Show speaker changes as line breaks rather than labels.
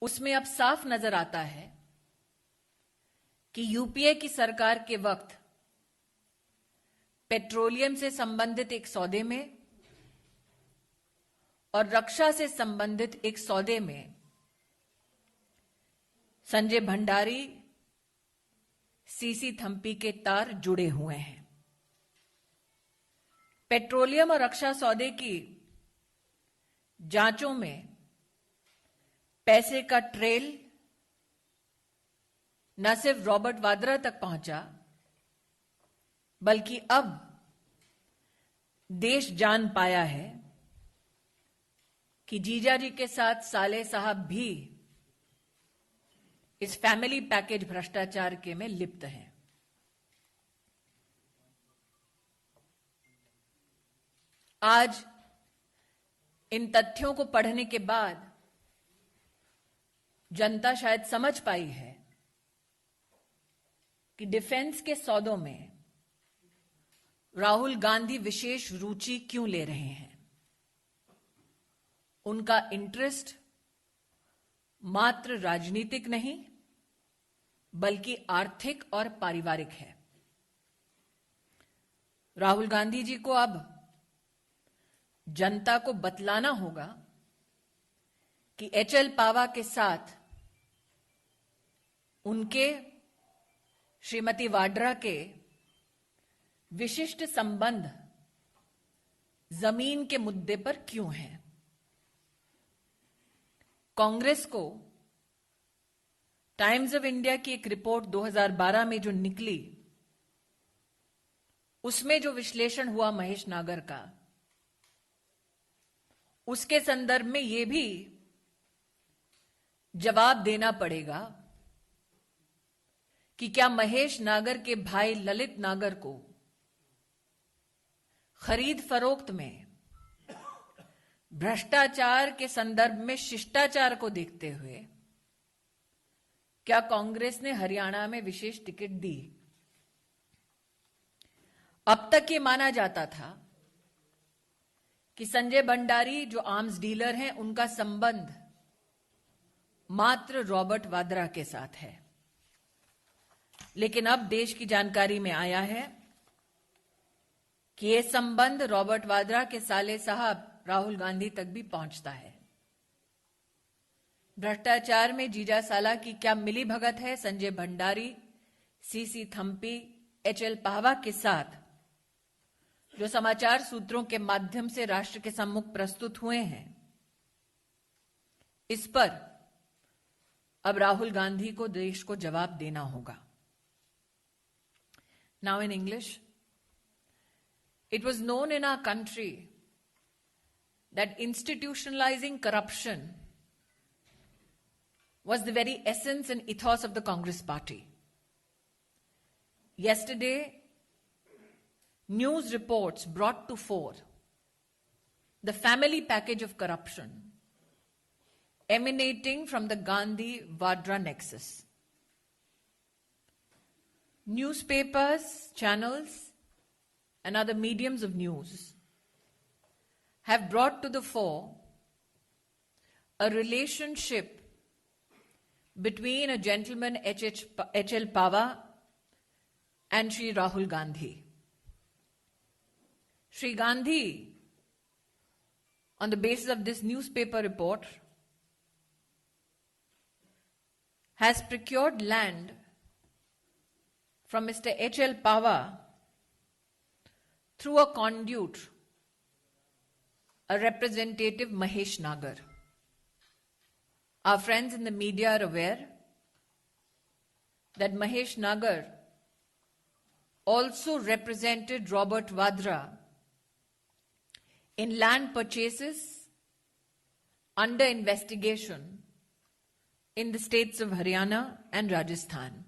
उसमें अब साफ नजर आता है कि यूपीए की सरकार के वक्त पेट्रोलियम से संबंधित एक सौदे में और रक्षा से संबंधित एक सौदे में संजय भंडारी सीसी थम्पी के तार जुड़े हुए हैं। पेट्रोलियम और रक्षा सौदे की जांचों में पैसे का ट्रेल न सिर्फ रॉबर्ट वाड्रा तक पहुंचा, बल्कि अब देश जान पाया है कि जीजाजी के साथ साले साहब भी इस फैमिली पैकेज भ्रष्टाचार के में लिप्त हैं। आज इन तथ्यों को पढ़ने के बाद जनता शायद समझ पाई है कि डिफेंस के सौदों में राहुल गांधी विशेष रुचि क्यों ले रहे हैं। उनका इंटरेस्ट मात्र राजनीतिक नहीं बल्कि आर्थिक और पारिवारिक है। राहुल गांधी जी को अब जनता को बतलाना होगा कि एचएल पावा के साथ उनके श्रीमती वाड्रा के विशिष्ट संबंध जमीन के मुद्दे पर क्यों हैं। कांग्रेस को टाइम्स ऑफ इंडिया की एक रिपोर्ट 2012 में जो निकली, उसमें जो विश्लेषण हुआ महेश नागर का, उसके संदर्भ में यह भी जवाब देना पड़ेगा कि क्या महेश नागर के भाई ललित नागर को खरीद फरोख्त में भ्रष्टाचार के संदर्भ में शिष्टाचार को देखते हुए क्या कांग्रेस ने हरियाणा में विशेष टिकट दी। अब तक ये माना जाता था कि संजय भंडारी जो आर्म्स डीलर हैं, उनका संबंध मात्र रॉबर्ट वाड्रा के साथ है, लेकिन अब देश की जानकारी में आया है कि यह संबंध रॉबर्ट वाड्रा के साले साहब राहुल गांधी तक भी पहुंचता है। भ्रष्टाचार में जीजा साला की क्या मिली भगत है संजय भंडारी, सीसी थम्पी, एचएल पावा के साथ, जो समाचार सूत्रों के माध्यम से राष्ट्र के सम्मुख प्रस्तुत हुए हैं, इस पर अब राहुल गांधी को देश को जवाब देना होगा। Now in English, it was known in our country that institutionalizing corruption was the very essence and ethos of the Congress party. Yesterday, news reports brought to fore the family package of corruption emanating from the Gandhi-Vadra nexus. Newspapers, channels, and other mediums of news have brought to the fore a relationship between a gentleman H.L. Pava and Shri Rahul Gandhi. Shri Gandhi, on the basis of this newspaper report, has procured land from Mr. H.L. Pava through a conduit, a representative Mahesh Nagar. Our friends in the media are aware that Mahesh Nagar also represented Robert Vadra in land purchases under investigation in the states of Haryana and Rajasthan.